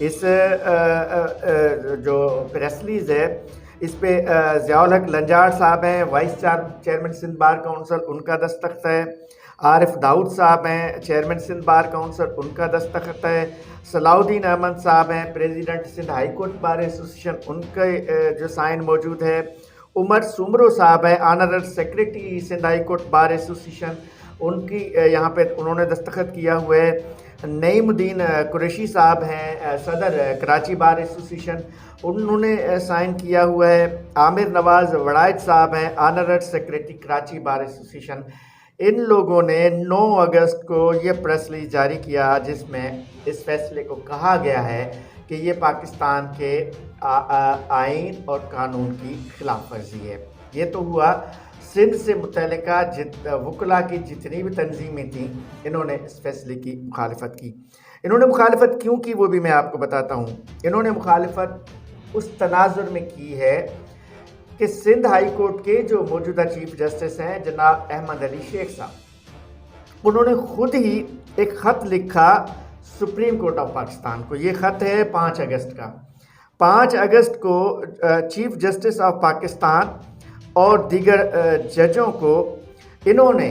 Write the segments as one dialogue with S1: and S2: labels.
S1: اس جو press release ہے اس پہ ضیاء الحق لنجاڑ صاحب ہیں vice chairman Sindh bar council, ان کا دستخط ہے۔ عارف داؤد صاحب ہیں چیئرمین سندھ بار کونسل، ان کا دستخط ہے۔ صلاح الدین احمد صاحب ہیں president Sindh high court bar association, ان کے جو سائن موجود ہے۔ عمر سومرو صاحب ہیں honorary secretary Sindh high court bar association, ان کی یہاں پہ انہوں نے دستخط کیا ہوا ہے۔ نعیم الدین قریشی صاحب ہیں صدر کراچی بار ایسوسیشن، انہوں نے سائن کیا ہوا ہے۔ عامر نواز وڑائچ صاحب ہیں آنرل سیکریٹری کراچی بار ایسوسیشن۔ ان لوگوں نے 9 اگست کو یہ پریس ریلیز جاری کیا جس میں اس فیصلے کو کہا گیا ہے کہ یہ پاکستان کے آئین اور قانون کی خلاف ورزی ہے۔ یہ تو ہوا سندھ سے متعلقہ وکلاء کی جتنی بھی تنظیمیں تھیں، انہوں نے اس فیصلے کی مخالفت کی۔ انہوں نے مخالفت کیوں کی وہ بھی میں آپ کو بتاتا ہوں۔ انہوں نے مخالفت اس تناظر میں کی ہے کہ سندھ ہائی کورٹ کے جو موجودہ چیف جسٹس ہیں جناب احمد علی شیخ صاحب، انہوں نے خود ہی ایک خط لکھا سپریم کورٹ آف پاکستان کو۔ یہ خط ہے 5 اگست کا۔ 5 اگست کو چیف جسٹس آف پاکستان اور دیگر ججوں کو انہوں نے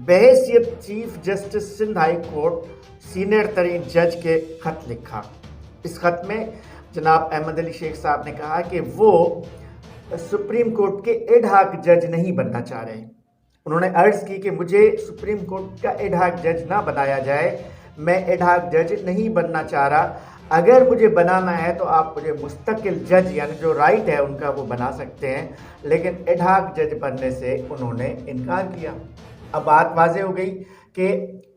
S1: بحیثیت chief justice Sindh high court senior ترین جج کے خط لکھا۔ اس خط میں جناب احمد علی شیخ صاحب نے کہا کہ وہ سپریم کورٹ کے ایڈ ہاک جج نہیں بننا چاہ رہے۔ انہوں نے عرض کی کہ مجھے سپریم کورٹ کا ایڈ ہاک جج نہ بنایا جائے، میں ایڈ ہاک جج نہیں بننا چاہ رہا۔ اگر مجھے بنانا ہے تو آپ مجھے مستقل جج یعنی جو رائٹ ہے ان کا وہ بنا سکتے ہیں، لیکن ایڈ ہاک جج بننے سے انہوں نے انکار کیا۔ اب بات واضح ہو گئی کہ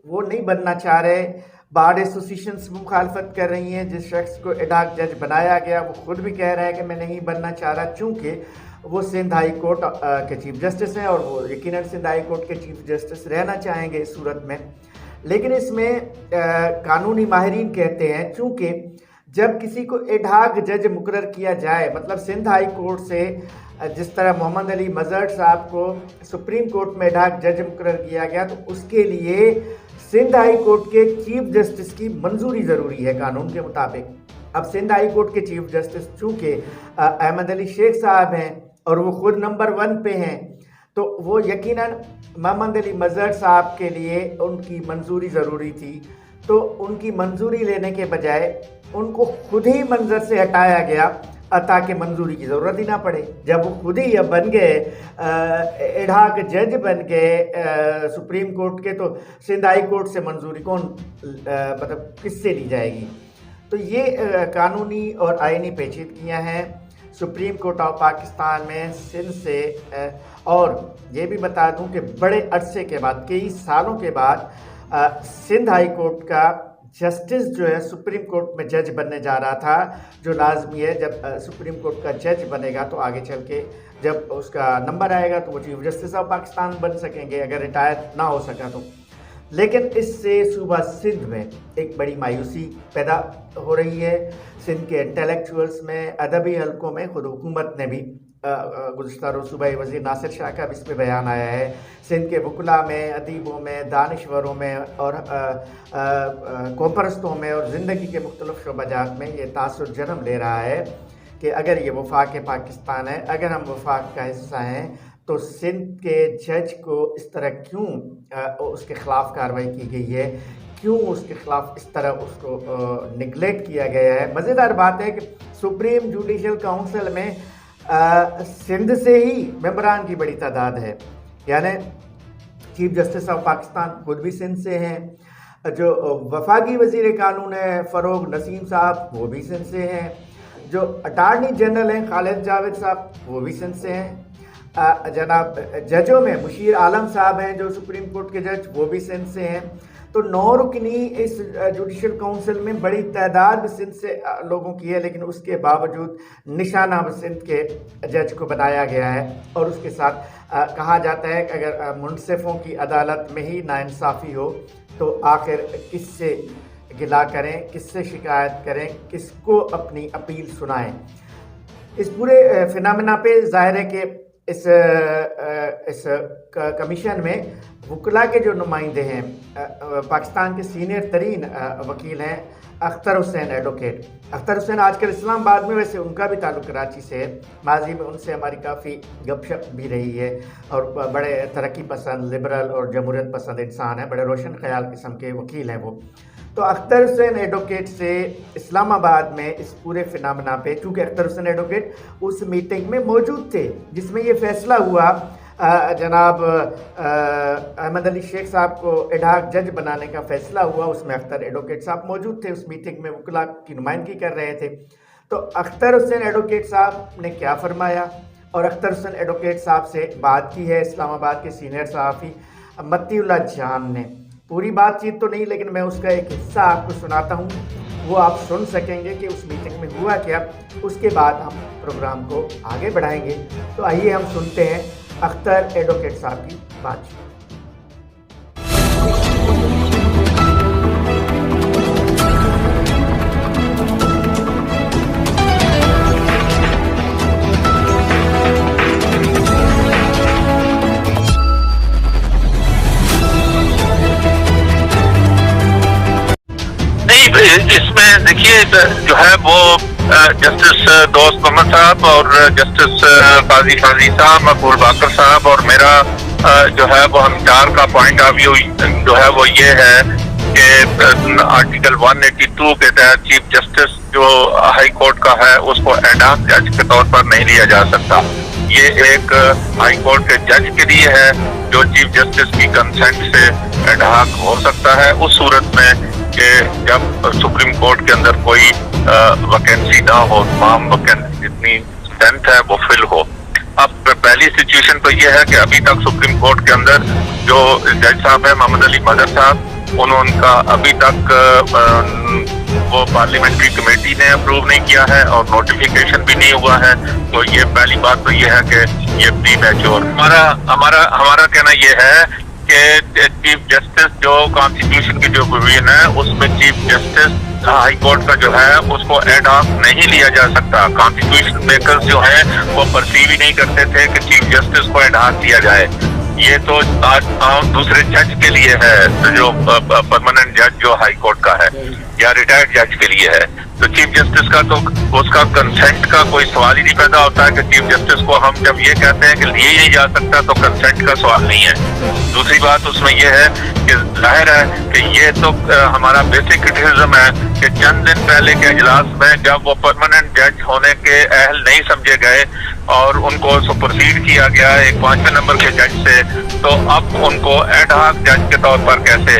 S1: وہ نہیں بننا چاہ رہے۔ بار ایسوسیشنز مخالفت کر رہی ہیں، جس شخص کو ایڈ ہاک جج بنایا گیا وہ خود بھی کہہ رہا ہے کہ میں نہیں بننا چاہ رہا، چونکہ وہ سندھ ہائی کورٹ کے چیف جسٹس ہیں اور وہ یقیناً سندھ ہائی کورٹ کے چیف جسٹس رہنا چاہیں گے اس صورت میں۔ لیکن اس میں قانونی ماہرین کہتے ہیں چونکہ جب کسی کو ایڈ ہاک جج مقرر کیا جائے، مطلب سندھ ہائی کورٹ سے جس طرح محمد علی مظہر صاحب کو سپریم کورٹ میں ایڈ ہاک جج مقرر کیا گیا تو اس کے لیے سندھ ہائی کورٹ کے چیف جسٹس کی منظوری ضروری ہے قانون کے مطابق۔ اب سندھ ہائی کورٹ کے چیف جسٹس چونکہ احمد علی شیخ صاحب ہیں اور وہ خود نمبر 1 پہ ہیں، تو وہ یقیناً محمد علی مظہر صاحب کے لیے ان کی منظوری ضروری تھی، تو ان کی منظوری لینے کے بجائے ان کو خود ہی منظر سے ہٹایا گیا تاکہ منظوری کی ضرورت ہی نہ پڑے۔ جب وہ خود ہی بن گئے ایڈ ہاک جج بن گئے سپریم کورٹ کے، تو سندھ ہائی کورٹ سے منظوری کون مطلب کس سے لی جائے گی؟ تو یہ قانونی اور آئینی پیچیدگیاں ہیں سپریم کورٹ آف پاکستان میں سندھ سے۔ اور یہ بھی بتا دوں کہ بڑے عرصے کے بعد، کئی سالوں کے بعد سندھ ہائی کورٹ کا جسٹس جو ہے سپریم کورٹ میں جج بننے جا رہا تھا، جو لازمی ہے جب سپریم کورٹ کا جج بنے گا تو آگے چل کے جب اس کا نمبر آئے گا تو وہ چیف جسٹس آف پاکستان بن سکیں گے اگر ریٹائر نہ ہو سکا تو۔ لیکن اس سے صوبہ سندھ میں ایک بڑی مایوسی پیدا ہو رہی ہے۔ سندھ کے انٹلیکچوئلز میں، ادبی حلقوں میں، خود حکومت نے بھی گزشتہ روز صوبائی وزیر ناصر شاہ کا بھی اس پہ بیان آیا ہے۔ سندھ کے وکلاء میں، ادیبوں میں، دانشوروں میں اور قوم پرستوں میں اور زندگی کے مختلف شعبہ جات میں یہ تاثر جنم لے رہا ہے کہ اگر یہ وفاق پاکستان ہے، اگر ہم وفاق کا حصہ ہیں، تو سندھ کے جج کو اس طرح کیوں اس کے خلاف کارروائی کی گئی ہے، کیوں اس کے خلاف اس طرح اس کو نگلیکٹ کیا گیا ہے۔ مزیدار بات ہے کہ سپریم جوڈیشل کونسل میں سندھ سے ہی ممبران کی بڑی تعداد ہے، یعنی چیف جسٹس آف پاکستان خود بھی سندھ سے ہیں، جو وفاقی وزیر قانون ہے فروغ نسیم صاحب وہ بھی سندھ سے ہیں، جو اٹارنی جنرل ہیں خالد جاوید صاحب وہ بھی سندھ سے ہیں، جناب ججوں میں مشیر عالم صاحب ہیں جو سپریم کورٹ کے جج وہ بھی سندھ سے ہیں۔ تو 9 رکنی اس جوڈیشل کونسل میں بڑی تعداد سندھ سے لوگوں کی ہے، لیکن اس کے باوجود نشانہ سندھ کے جج کو بنایا گیا ہے۔ اور اس کے ساتھ کہا جاتا ہے کہ اگر منصفوں کی عدالت میں ہی ناانصافی ہو تو آخر کس سے گلا کریں، کس سے شکایت کریں، کس کو اپنی اپیل سنائیں۔ اس پورے فنامنا پہ ظاہر ہے کہ اس کمیشن میں وکلاء کے جو نمائندے ہیں، پاکستان کے سینئر ترین وکیل ہیں اختر حسین ایڈوکیٹ اختر حسین آج کل اسلام آباد میں، ویسے ان کا بھی تعلق کراچی سے ہے، ماضی میں ان سے ہماری کافی گپ شپ بھی رہی ہے، اور بڑے ترقی پسند، لبرل اور جمہوریت پسند انسان ہیں، بڑے روشن خیال قسم کے وکیل ہیں وہ. تو اختر حسین ایڈوکیٹ سے اسلام آباد میں اس پورے فنامنا پہ، چونکہ اختر حسین ایڈوکیٹ اس میٹنگ میں موجود تھے جس میں یہ فیصلہ ہوا جناب احمد علی شیخ صاحب کو ایڈہاک جج بنانے کا فیصلہ ہوا، اس میں اختر ایڈوکیٹ صاحب موجود تھے، اس میٹنگ میں وکلاء کی نمائندگی کر رہے تھے. تو اختر حسین ایڈوکیٹ صاحب نے کیا فرمایا، اور اختر حسین ایڈوکیٹ صاحب سے بات کی ہے اسلام آباد کے سینئر صحافی متی اللہ جان نے. پوری بات چیت تو نہیں، لیکن میں اس کا ایک حصہ آپ کو سناتا ہوں، وہ آپ سن سکیں گے کہ اس میٹنگ میں ہوا کیا. اس کے بعد ہم پروگرام کو آگے بڑھائیں گے. تو آئیے ہم سنتے ہیں اختر ایڈوکیٹ صاحب کی بات چیت.
S2: اس میں دیکھیے جو ہے وہ جسٹس دوست محمد صاحب اور جسٹس قاضی فاضی صاحب، مقبول باقر صاحب اور میرا جو ہے وہ ہم چار کا پوائنٹ آف ویو جو ہے وہ یہ ہے کہ آرٹیکل 182 کے تحت چیف جسٹس جو ہائی کورٹ کا ہے اس کو ایڈہاک جج کے طور پر نہیں لیا جا سکتا. یہ ایک ہائی کورٹ کے جج کے لیے ہے جو چیف جسٹس کی کنسنٹ سے ایڈہاک ہو سکتا ہے اس صورت میں کہ جب سپریم کورٹ کے اندر کوئی ویکینسی نہ ہو، تمام ویکینسی جتنی اسٹرینتھ ہے وہ فل ہو. اب پہلی سچویشن تو یہ ہے کہ ابھی تک سپریم کورٹ کے اندر جو جج صاحب ہیں محمد علی مظہر صاحب، ان کا ابھی تک وہ پارلیمنٹری کمیٹی نے اپروو نہیں کیا ہے اور نوٹیفیکیشن بھی نہیں ہوا ہے. تو یہ پہلی بات تو یہ ہے کہ یہ پری میچور. ہمارا کہنا یہ ہے کہ چیف جسٹس جو کانسٹیٹیوشن کی جو پروویژن ہے اس میں چیف جسٹس ہائی کورٹ کا جو ہے اس کو ایڈہاک نہیں لیا جا سکتا. کانسٹیٹیوشن میکرز جو ہیں وہ پرسیو ہی نہیں کرتے تھے کہ چیف جسٹس کو ایڈہاک لیا جائے. یہ تو آج دوسرے جج کے لیے ہے جو پرماننٹ جج جو ہائی کورٹ کا ہے یا ریٹائرڈ جج کے لیے ہے. تو چیف جسٹس کا تو اس کا کنسنٹ کا کوئی سوال ہی نہیں پیدا ہوتا ہے کہ چیف جسٹس کو ہم جب یہ کہتے ہیں کہ لیے ہی نہیں جا سکتا تو کنسنٹ کا سوال نہیں ہے. دوسری بات اس میں یہ ہے کہ ظاہر ہے کہ یہ تو ہمارا بیسک کرٹیسزم ہے کہ چند دن پہلے کے اجلاس میں جب وہ پرماننٹ جج ہونے کے اہل نہیں سمجھے گئے اور ان کو سپرسیڈ کیا گیا ایک 5ویں نمبر کے جج سے، تو اب ان کو ایڈہاک جج کے طور پر کیسے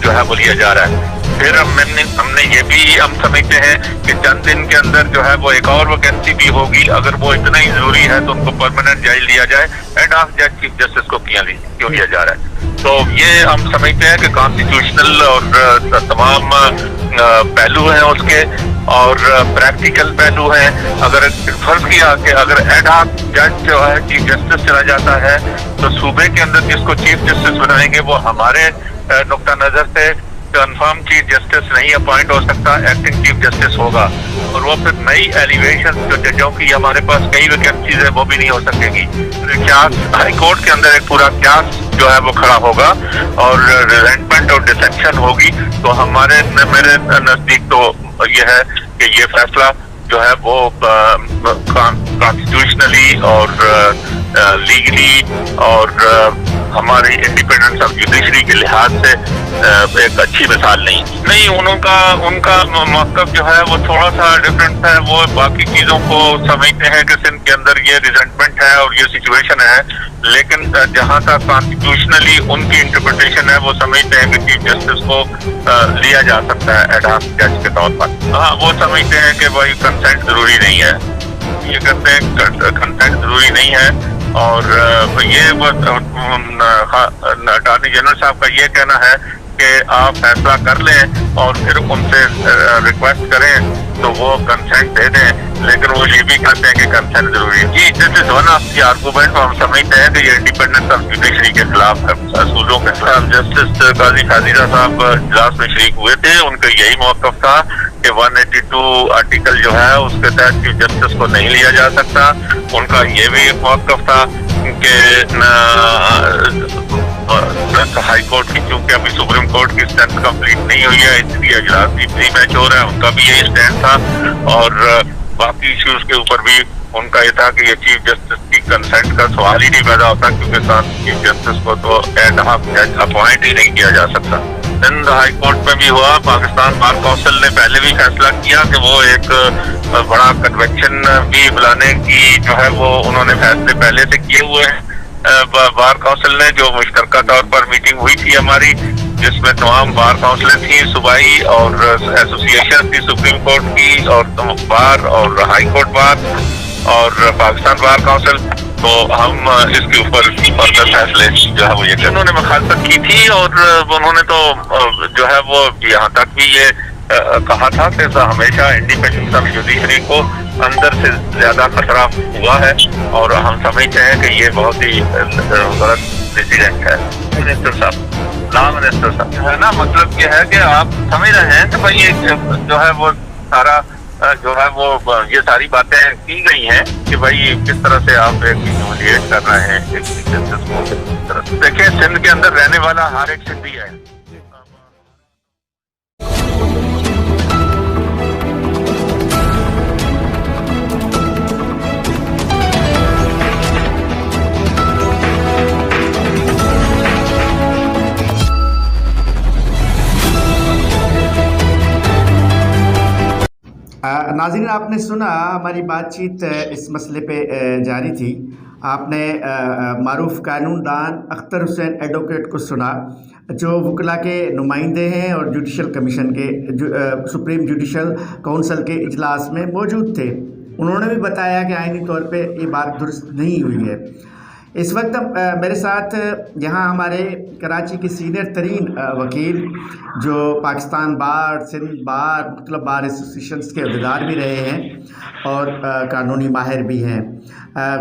S2: جو ہے وہ لیا جا رہا ہے. پھر ہم نے یہ بھی ہم سمجھتے ہیں کہ چند دن کے اندر جو ہے وہ ایک اور ویکینسی بھی ہوگی. اگر وہ اتنا ہی ضروری ہے تو ان کو پرماننٹ جج لیا جائے. ایڈہاک جج چیف جسٹس کو کیوں لیا جا رہا ہے؟ تو یہ ہم سمجھتے ہیں کہ کانسٹیٹیوشنل اور تمام پہلو ہیں اس کے اور پریکٹیکل پہلو ہیں. اگر فرض کیا کہ اگر ایڈہاک جج جو ہے چیف جسٹس چلا جاتا ہے تو صوبے کے اندر جس کو چیف جسٹس بنائیں گے وہ ہمارے نقطہ نظر سے کنفرم چیف جسٹس نہیں اپوائنٹ ہو سکتا، ایکٹنگ چیف جسٹس ہوگا. اور وہ پھر نئی ایلیویشن جو ججوں کی ہمارے پاس کئی ویکینسیز ہیں وہ بھی نہیں ہو سکے گی. ہائی کورٹ کے اندر ایک پورا کیاس جو ہے وہ کھڑا ہوگا اور ریزنٹمنٹ اور ڈسینشن ہوگی. تو میرے نزدیک تو یہ ہے کہ یہ فیصلہ جو ہے وہ کانسٹیٹیوشنلی اور لیگلی اور ہماری انڈیپینڈنس آف جوڈیشری کے لحاظ سے ایک اچھی مثال نہیں. ان کا موقف جو ہے وہ تھوڑا سا ڈفرینٹ ہے. وہ باقی چیزوں کو سمجھتے ہیں کہ سندھ کے اندر یہ ریزنٹمنٹ ہے اور یہ سچویشن ہے، لیکن جہاں تک کانسٹیٹیوشنلی ان کی انٹرپریٹیشن ہے وہ سمجھتے ہیں کہ چیف جسٹس کو لیا جا سکتا ہے ایڈہاک جج کے طور پر. ہاں، وہ سمجھتے ہیں کہ وہی کنسنٹ ضروری نہیں ہے. یہ کہتے ہیں کنسنٹ ضروری نہیں ہے. اور یہ اٹارنی جنرل صاحب کا یہ کہنا ہے کہ آپ فیصلہ کر لیں اور پھر ان سے ریکویسٹ کریں تو وہ کنسنٹ دے دیں، لیکن وہ یہ بھی کہتے ہیں کہ کنسنٹ ضروری ہے. جی، this is one of the argument. ہم سمجھتے ہیں کہ یہ انڈیپینڈنس آف جوڈیشری کے خلاف ہے، اصولوں کے خلاف. جسٹس قاضی فاضلہ صاحب اجلاس میں شریک ہوئے تھے، ان کا یہی موقف تھا کہ 182 آرٹیکل جو ہے اس کے تحت چیف جسٹس کو نہیں لیا جا سکتا. ان کا یہ بھی ایک موقف تھا کہ ہائی کورٹ کی چونکہ ابھی سپریم کورٹ کی اسٹرینتھ کمپلیٹ نہیں ہوئی ہے، اس لیے اجلاس بھی پری میچور ہے، ان کا بھی یہی اسٹینڈ تھا، اور باقی ایشوز کے اوپر بھی ان کا یہ تھا کہ یہ چیف جسٹس کی کنسنٹ کا سوال ہی نہیں پیدا ہوتا، کیونکہ ساتھ چیف جسٹس کو تو ایڈ ہاک جج اپوائنٹ ہی نہیں کیا جا سکتا۔ سندھ ہائی کورٹ میں بھی ہوا، پاکستان بار کونسل نے پہلے بھی فیصلہ کیا کہ وہ ایک بڑا کنونشن بھی بلانے کی جو ہے وہ انہوں نے فیصلے پہلے سے کیے ہوئے ہیں۔ بار کونسل نے جو مشترکہ طور پر میٹنگ ہوئی تھی ہماری، جس میں تمام بار کونسلیں تھیں صوبائی اور ایسوسیشن تھی سپریم کورٹ کی اور بار اور ہائی کورٹ بار اور پاکستان بار کونسل، تو ہم اس کے اوپر فردر فیصلے جو ہے وہ یہ انہوں نے مخالفت کی تھی، اور انہوں نے تو جو ہے وہ یہاں تک بھی یہ کہا تھا کہ ہمیشہ انڈیپینڈنس آف جوڈیشری کو اندر سے زیادہ خطرہ ہوا ہے، اور ہم سمجھتے ہیں کہ یہ بہت ہی غلط ڈیسیژن ہے۔ منسٹر صاحب جو ہے نا، مطلب یہ ہے کہ آپ سمجھ رہے ہیں کہ بھائی یہ جو ہے وہ سارا جو ہے وہ یہ ساری باتیں کی گئی ہیں کہ بھائی کس طرح سے آپ ایک ہیوملیٹ کر رہے ہیں ایک جسٹس کو۔ دیکھیں سندھ کے اندر رہنے والا ہر ایک سندھی ہے۔
S1: ناظرین، آپ نے سنا ہماری بات چیت اس مسئلے پہ جاری تھی۔ آپ نے معروف قانون دان اختر حسین ایڈوکیٹ کو سنا، جو وکلاء کے نمائندے ہیں اور جوڈیشل کمیشن کے سپریم جوڈیشل کونسل کے اجلاس میں موجود تھے۔ انہوں نے بھی بتایا کہ آئینی طور پہ یہ بات درست نہیں ہوئی ہے۔ اس وقت میرے ساتھ یہاں ہمارے کراچی کے سینئر ترین وکیل، جو پاکستان بار، سندھ بار، مختلف بار ایسوسیشنز کے عہدیدار بھی رہے ہیں اور قانونی ماہر بھی ہیں،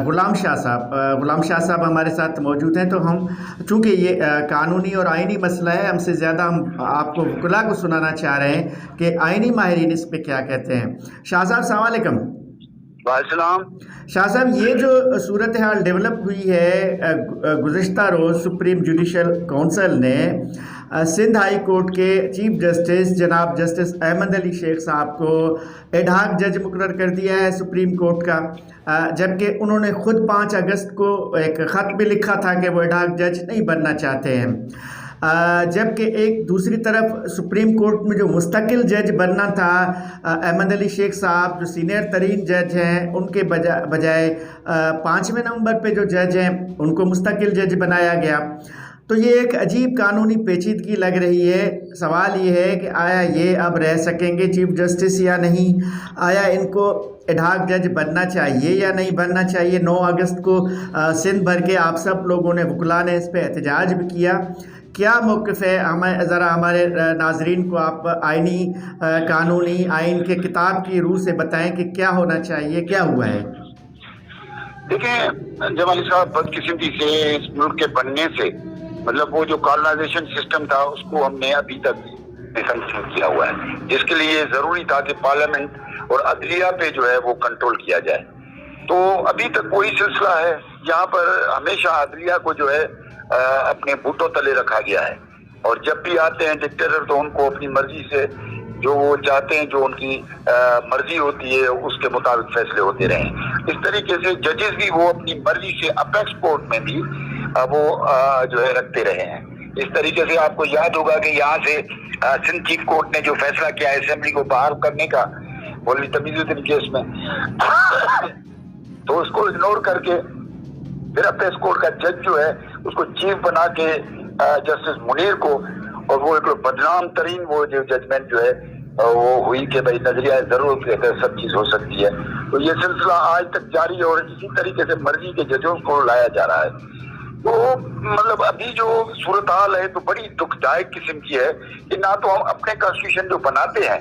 S1: غلام شاہ صاحب ہمارے ساتھ موجود ہیں۔ تو ہم چونکہ یہ قانونی اور آئینی مسئلہ ہے، ہم سے زیادہ ہم آپ کو وکلاء کو سنانا چاہ رہے ہیں کہ آئینی ماہرین اس پہ کیا کہتے ہیں۔ شاہ صاحب السلام علیکم۔
S3: السلام۔
S1: شاہ صاحب، یہ جو صورتحال ڈیولپ ہوئی ہے، گزشتہ روز سپریم جوڈیشل کونسل نے سندھ ہائی کورٹ کے چیف جسٹس جناب جسٹس احمد علی شیخ صاحب کو ایڈ ہاک جج مقرر کر دیا ہے سپریم کورٹ کا، جبکہ انہوں نے خود 5 اگست کو ایک خط بھی لکھا تھا کہ وہ ایڈ ہاک جج نہیں بننا چاہتے ہیں، جبکہ ایک دوسری طرف سپریم کورٹ میں جو مستقل جج بننا تھا احمد علی شیخ صاحب، جو سینئر ترین جج ہیں، ان کے بجائے 5ویں نمبر پہ جو جج ہیں ان کو مستقل جج بنایا گیا۔ تو یہ ایک عجیب قانونی پیچیدگی لگ رہی ہے۔ سوال یہ ہے کہ آیا یہ اب رہ سکیں گے چیف جسٹس یا نہیں؟ آیا ان کو ایڈ ہاک جج بننا چاہیے یا نہیں بننا چاہیے؟ 9 اگست کو سندھ بھر کے آپ سب لوگوں نے، وکلاء نے، اس پہ احتجاج بھی کیا۔ کیا موقف ہے؟ ذرا ہمارے ناظرین کو آپ آئینی، قانونی، آئین کے کتاب کی روح سے بتائیں کہ کیا ہونا چاہیے، کیا ہوا ہے؟
S3: دیکھیں جمالی صاحب، بدقسمتی سے اس ملک کے بننے سے، مطلب وہ جو کالونائزیشن سسٹم تھا اس کو ہم نے ابھی تک کنٹینیو کیا ہوا ہے، جس کے لیے ضروری تھا کہ پارلیمنٹ اور عدلیہ پہ جو ہے وہ کنٹرول کیا جائے۔ تو ابھی تک وہی سلسلہ ہے، یہاں پر ہمیشہ عدلیہ کو جو ہے اپنے بوٹوں تلے رکھا گیا ہے، اور جب بھی آتے ہیں ڈکٹیٹر تو ان کو اپنی مرضی سے جو وہ چاہتے ہیں، جو ان کی مرضی ہوتی ہے اس کے مطابق فیصلے ہوتے رہے ہیں۔ اس طریقے سے ججز بھی وہ اپنی مرضی سے اپیکس کورٹ میں بھی وہ جو ہے رکھتے رہے ہیں۔ اس طریقے سے آپ کو یاد ہوگا کہ یہاں سے سندھ چیف کورٹ نے جو فیصلہ کیا اسمبلی کو بحال کرنے کا مولوی تمیز الدین کیس میں، تو اس کو اگنور کر کے پھر اپیکس کورٹ کا جج جو ہے اس کو چیف بنا کے جسٹس منیر کو، اور وہ ایک بدنام ترین وہ جو ججمنٹ جو ہے وہ ہوئی کہ بھائی نظریہ ضرورت کے تحت سب چیز ہو سکتی ہے۔ تو یہ سلسلہ آج تک جاری ہے، اور اسی طریقے سے مرضی کے ججوں کو لایا جا رہا ہے۔ تو مطلب ابھی جو صورتحال ہے تو بڑی دکھ دائک قسم کی ہے کہ نہ تو ہم اپنے کانسٹیٹیوشن جو بناتے ہیں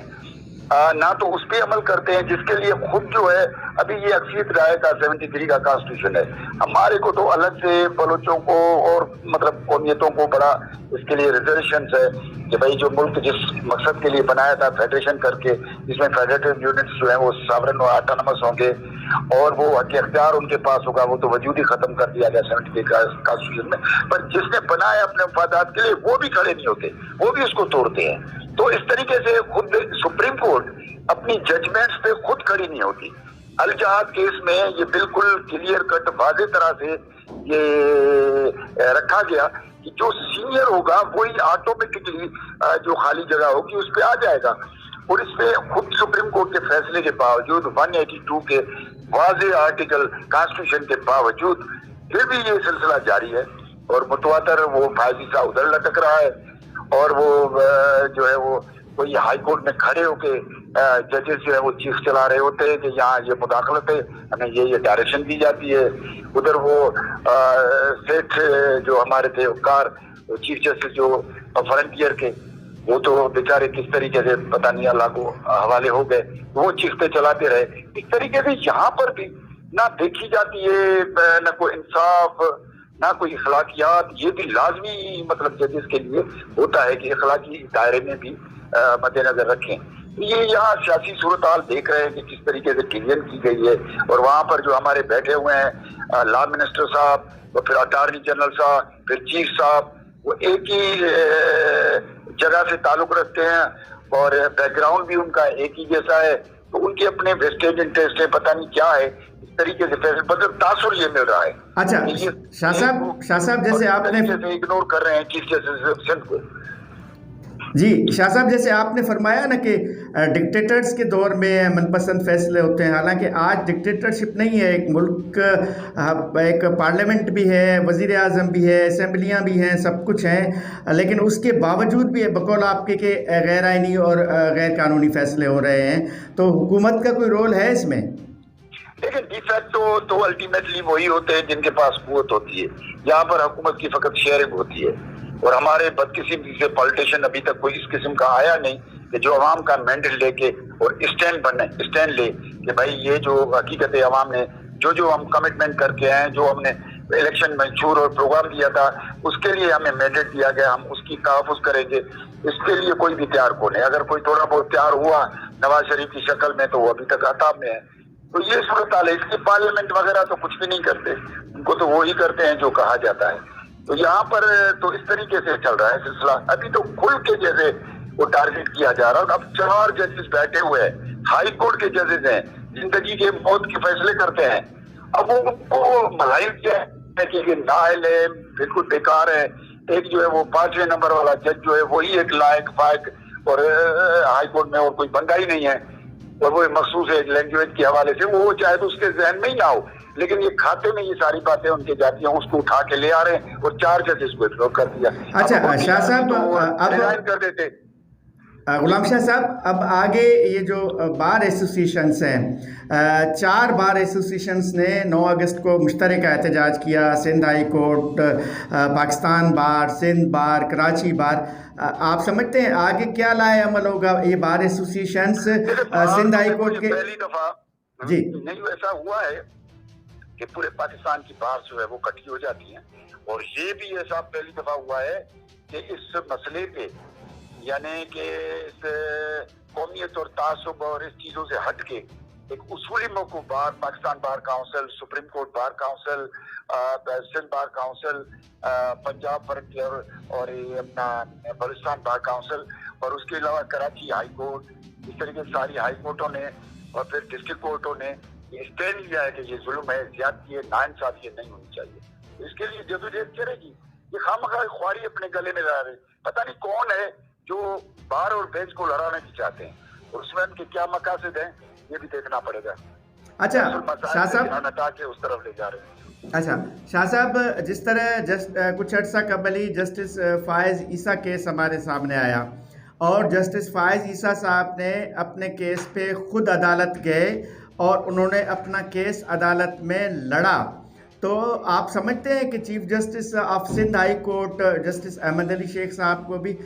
S3: نہ تو اس پہ عمل کرتے ہیں جس کے لیے خود جو ہے ابھی یہ اکثریت رائے کا 73 کا کانسٹیٹیوشن ہے. ہمارے کو تو الگ سے بلوچوں کو اور مطلب قومیتوں کو بڑا اس کے لیے ریزرویشنز ہے کہ بھائی جو ملک جس مقصد کے لیے بنایا تھا فیڈریشن کر کے، جس میں فیڈریٹو یونٹس جو ہیں وہ ساورن اور آٹونمس ہوں گے اور وہ حق اختیار ان کے پاس ہوگا، وہ تو وجود ہی ختم کر دیا گیا 73 کا کانسٹیٹیوشن میں. پر جس نے بنایا اپنے مفادات کے لیے وہ بھی کھڑے نہیں ہوتے، وہ بھی اس کو توڑتے ہیں. تو اس طریقے سے خود سپریم کورٹ اپنی ججمنٹس پہ خود کھڑی نہیں ہوتی. الجہاد کیس میں یہ بالکل کلیئر کٹ واضح طرح سے یہ رکھا گیا کہ جو سینئر ہوگا وہی آٹومیٹکلی جو خالی جگہ ہوگی اس پہ آ جائے گا. اور اس پہ خود سپریم کورٹ کے فیصلے کے باوجود 182 کے واضح آرٹیکل کانسٹیٹیوشن کے باوجود پھر بھی یہ سلسلہ جاری ہے اور متواتر وہ فائز عیسیٰ ادھر لٹک رہا ہے اور وہ جو ہے وہ کوئی ہائی کورٹ میں کھڑے ہو کے ججز جو ہے وہ چیخ چلا رہے ہوتے ہیں کہ یہاں یہ مداخلت ہے، ہمیں یہ ڈائریکشن دی جاتی ہے. ادھر وہ سیٹھ جو ہمارے تھے کار چیف جسٹس جو فرنٹیئر کے، وہ تو بیچارے کس طریقے سے پتہ نہیں اللہ کو حوالے ہو گئے، وہ چیختے چلاتے رہے. اس طریقے سے یہاں پر بھی نہ دیکھی جاتی ہے نہ کوئی انصاف نہ کوئی اخلاقیات. یہ بھی لازمی مطلب ججز کے لیے ہوتا ہے کہ اخلاقی دائرے میں بھی مد نظر رکھیں. یہ یہاں سیاسی صورتحال دیکھ رہے ہیں کہ کس طریقے سے ڈیویژن کی گئی ہے اور وہاں پر جو ہمارے بیٹھے ہوئے ہیں لا منسٹر صاحب اور پھر اٹارنی جنرل صاحب پھر چیف صاحب، وہ ایک ہی جگہ سے تعلق رکھتے ہیں اور بیک گراؤنڈ بھی ان کا ایک ہی جیسا ہے. تو ان کے اپنے ویسٹیج انٹرسٹ ہے، پتہ نہیں کیا ہے. اس طریقے سے فیصلے بدل تاثر یہ مل رہا ہے.
S1: اچھا شاہ صاحب جیسے آپ نے
S3: اگنور کر رہے ہیں چیف جسٹس سندھ کو.
S1: جی شاہ صاحب جیسے آپ نے فرمایا نا کہ ڈکٹیٹرز کے دور میں من پسند فیصلے ہوتے ہیں، حالانکہ آج ڈکٹیٹرشپ نہیں ہے. ایک ملک ایک پارلیمنٹ بھی ہے، وزیر اعظم بھی ہے، اسمبلیاں بھی ہیں، سب کچھ ہیں، لیکن اس کے باوجود بھی بقول آپ کے کہ غیر آئینی اور غیر قانونی فیصلے ہو رہے ہیں. تو حکومت کا کوئی رول ہے اس میں؟
S3: لیکن ڈی فیکٹو تو الٹیمیٹلی وہی ہوتے ہیں جن کے پاس قوت ہوتی ہے. یہاں پر حکومت کی فقط شیئرنگ ہوتی ہے اور ہمارے بدقسمتی سے پولیٹیشین ابھی تک کوئی اس قسم کا آیا نہیں کہ جو عوام کا مینڈیٹ لے کے اور اسٹینڈ لے کہ بھائی یہ جو حقیقت عوام نے جو ہم کمٹمنٹ کر کے ہیں، جو ہم نے الیکشن منشور اور پروگرام دیا تھا اس کے لیے ہمیں مینڈیٹ دیا گیا، ہم اس کی تحفظ کریں گے. اس کے لیے کوئی بھی تیار کو نہیں. اگر کوئی تھوڑا بہت تیار ہوا نواز شریف کی شکل میں تو وہ ابھی تک عطاب میں ہے. تو یہ صورتحال ہے. اس کی پارلیمنٹ وغیرہ تو کچھ بھی نہیں کرتے، ان کو تو وہی کرتے ہیں جو کہا جاتا ہے. تو یہاں پر تو اس طریقے سے چل رہا ہے سلسلہ. ابھی تو کھل کے جیسے وہ ٹارگیٹ کیا جا رہا ہے. اب 4 ججز بیٹھے ہوئے ہیں، ہائی کورٹ کے ججز ہیں، زندگی کے موت کے فیصلے کرتے ہیں. اب وہ ان کو ملائم کیا ہے کہ یہ نااہل ہے، بالکل بیکار ہے. ایک جو ہے وہ 5ویں نمبر والا جج جو ہے وہی ایک لائق فائق اور ہائی کورٹ میں اور کوئی بندہ ہی نہیں ہے اور وہ مخصوص ہے لینگویج کے حوالے سے. وہ چاہے تو اس کے ذہن میں ہی نہ ہو، لیکن یہ کھاتے میں یہ ساری باتیں ان کے جاتی ہیں، اس کو اٹھا کے لے آ رہے ہیں اور 4 ججز کو اگنور کر دیا.
S1: اچھا شاہ صاحب
S3: ریزائن کر دیتے.
S1: غلام شاہ صاحب اب آگے یہ جو بار ایسوسیشنز ہیں، 4 بار ایسوسیشنز نے 9 اگست کو مشترکہ احتجاج کیا. سندھ ہائی کورٹ، پاکستان بار، سندھ بار، کراچی بار. آپ سمجھتے ہیں آگے کیا لائے عمل ہوگا یہ بار ایسوسیشنز سندھ ہائی کورٹ کے؟
S3: پہلی دفعہ
S1: جی
S3: نہیں ایسا ہوا ہے کہ پورے پاکستان کی بار جو ہے وہ کٹھی ہو جاتی ہیں، اور یہ بھی ایسا پہلی دفعہ ہوا ہے کہ اس مسئلے پہ یعنی کہ اس قومیت اور تعصب اور اس چیزوں سے ہٹ کے ایک اصولی موقف bar, Pakistan bar council, supreme court bar council, Sindh bar council, Punjab frontier اور اپنا بلوچستان بار کاؤنسل اور اس کے علاوہ کراچی ہائی کورٹ، اس طریقے سے ساری ہائی کورٹوں نے اور پھر ڈسٹرکٹ کورٹوں نے یہ اسٹینڈ لیا ہے کہ یہ ظلم ہے، زیادتی ہے، ناانصافی نہیں ہونی چاہیے. اس کے لیے جدوجہد کرے گی. یہ خواہ خواری اپنے گلے میں لا رہے. پتہ نہیں کون ہے جو بار اور بینچ کو لڑانا بھی چاہتے ہیں اور اس میں ان کے کیا مقاصد ہیں یہ بھی دیکھنا پڑے گا.
S1: اچھا شاہ صاحب
S3: ہٹا کے اس طرف لے جا رہے ہیں.
S1: اچھا شاہ صاحب جس طرح کچھ عرصہ قبل ہی جسٹس فائز عیسیٰ کیس ہمارے سامنے آیا اور جسٹس فائز عیسیٰ صاحب نے اپنے کیس پہ خود عدالت گئے اور انہوں نے اپنا کیس عدالت میں لڑا تو آپ سمجھتے ہیں کہ chief justice of Sindh high court justice Ahmed Ali Shaikh صاحب کو بھی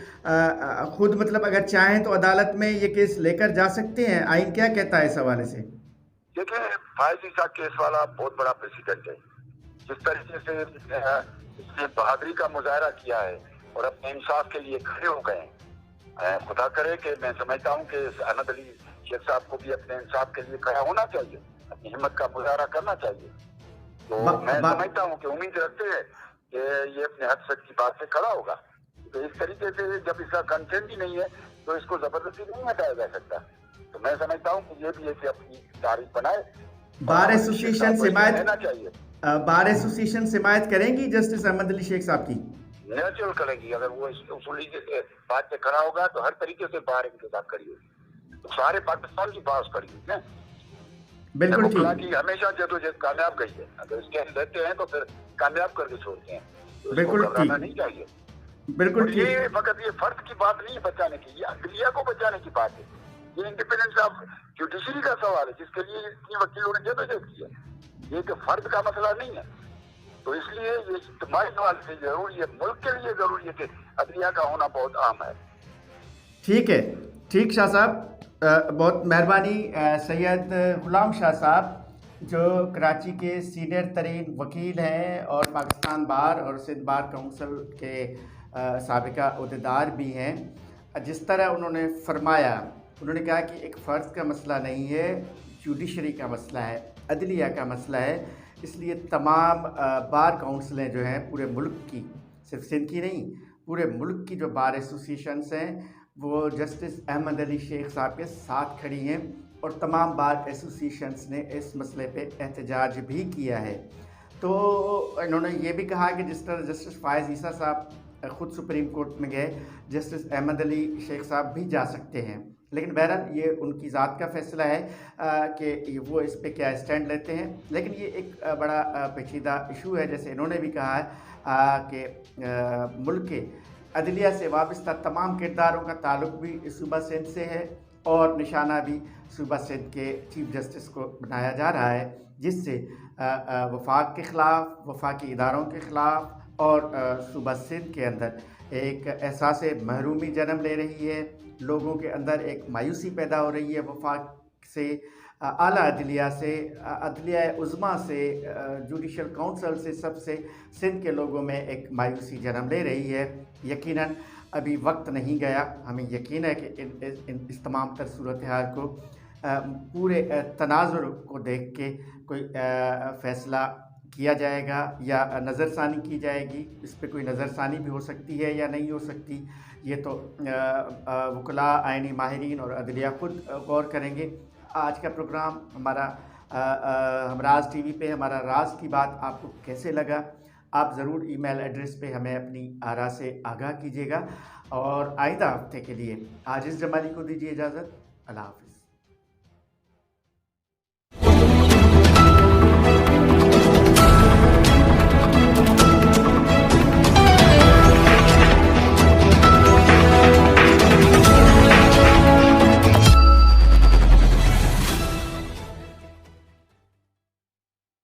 S1: خود مطلب اگر چاہیں تو عدالت میں یہ کیس لے کر جا سکتے ہیں؟ آئین کیا کہتا ہے اس حوالے سے؟
S3: دیکھیں، فائز عیسیٰ کیس والا بہت بڑا پریسیڈنٹ ہے. جس طریقے سے اس نے بہادری کا مظاہرہ کیا ہے اور اپنے انصاف کے لیے کھڑے ہو گئے ہیں، خدا کرے کہ میں سمجھتا ہوں کہ احمد علی شیخ صاحب کو بھی اپنے انصاف کے لیے کھڑا ہونا چاہیے، اپنی ہمت کا مظاہرہ کرنا چاہیے. تو میں سمجھتا ہوں کہ امید رکھتے ہیں کہ یہ اپنے حد سچ کی بات سے کھڑا ہوگا. تو اس طریقے سے جب اس کا کنسنٹ ہی نہیں ہے تو اس کو زبردستی نہیں ہٹایا جا سکتا. تو میں سمجھتا ہوں کہ یہ بھی ہے کہ اپنی تاریخ بنائے.
S1: بار ایسوسیشن
S3: چاہیے،
S1: بار ایسوسیشن حمایت کریں گی جسٹس احمد علی شیخ صاحب کی؟
S3: نیچرل کرے گی. اگر وہ اس اصولی بات سے کھڑا ہوگا تو ہر طریقے سے بار ان کے ساتھ کھڑی ہوگی. تو سارے پاکستان کی بات کھڑی ہوئی نا.
S1: بالکل ٹھیک.
S3: کی ہمیشہ جدوجہد کامیاب گئی ہے. اگر اس کے لیتے ہیں تو پھر کامیاب کر کے چھوڑتے ہیں.
S1: بالکل ٹھیک،
S3: نہیں چاہیے.
S1: بالکل ٹھیک.
S3: یہ فقط یہ فرد کی بات نہیں ہے بچانے کی، یہ عدلیہ کو بچانے کی بات ہے. یہ انڈیپینڈنس آف جوڈیشری کا سوال ہے جس کے لیے اتنی وکیلوں نے جدوجہد کی ہے. یہ کہ فرد کا مسئلہ نہیں ہے. تو اس لیے یہ اجتماعی سوال سے ضروری ہے، ملک کے لیے ضروری ہے کہ عدلیہ کا ہونا بہت اہم ہے.
S1: ٹھیک ہے، ٹھیک شاہ صاحب، بہت مہربانی. سید غلام شاہ صاحب جو کراچی کے سینئر ترین وکیل ہیں اور پاکستان بار اور سندھ بار کونسل کے سابقہ عہدیدار بھی ہیں، جس طرح انہوں نے فرمایا، انہوں نے کہا کہ ایک فرد کا مسئلہ نہیں ہے، جوڈیشری کا مسئلہ ہے، عدلیہ کا مسئلہ ہے. اس لیے تمام بار کونسلیں جو ہیں پورے ملک کی، صرف سندھ کی نہیں، پورے ملک کی جو بار ایسوسیشنس ہیں وہ جسٹس احمد علی شیخ صاحب کے ساتھ کھڑی ہیں، اور تمام بار ایسوسیشنس نے اس مسئلے پہ احتجاج بھی کیا ہے. تو انہوں نے یہ بھی کہا کہ جس طرح جسٹس فائز عیسیٰ صاحب خود سپریم کورٹ میں گئے، جسٹس احمد علی شیخ صاحب بھی جا سکتے ہیں. لیکن بہرحال یہ ان کی ذات کا فیصلہ ہے کہ وہ اس پہ کیا اسٹینڈ لیتے ہیں. لیکن یہ ایک بڑا پیچیدہ ایشو ہے، جیسے انہوں نے بھی کہا ہے کہ ملک کے عدلیہ سے وابستہ تمام کرداروں کا تعلق بھی صوبہ سندھ سے ہے، اور نشانہ بھی صوبہ سندھ کے چیف جسٹس کو بنایا جا رہا ہے، جس سے وفاق کے خلاف، وفاقی اداروں کے خلاف اور صوبہ سندھ کے اندر ایک احساس محرومی جنم لے رہی ہے. لوگوں کے اندر ایک مایوسی پیدا ہو رہی ہے وفاق سے، اعلیٰ عدلیہ سے، عدلیہ عظمیٰ سے، جوڈیشل کونسل سے، سب سے سندھ کے لوگوں میں ایک مایوسی جنم لے رہی ہے. یقیناً ابھی وقت نہیں گیا. ہمیں یقین ہے کہ اس تمام تر صورتحال کو پورے تناظر کو دیکھ کے کوئی فیصلہ کیا جائے گا یا نظر ثانی کی جائے گی. اس پہ کوئی نظر ثانی بھی ہو سکتی ہے یا نہیں ہو سکتی، یہ تو وکلاء، آئینی ماہرین اور عدلیہ خود غور کریں گے. آج کا پروگرام ہمارا ہمراز ٹی وی پہ ہمارا راز کی بات آپ کو کیسے لگا؟ آپ ضرور ای میل ایڈریس پہ ہمیں اپنی آراء سے آگاہ کیجیے گا. اور آئندہ ہفتے کے لیے عاجز جمالی کو دیجیے اجازت. اللہ حافظ.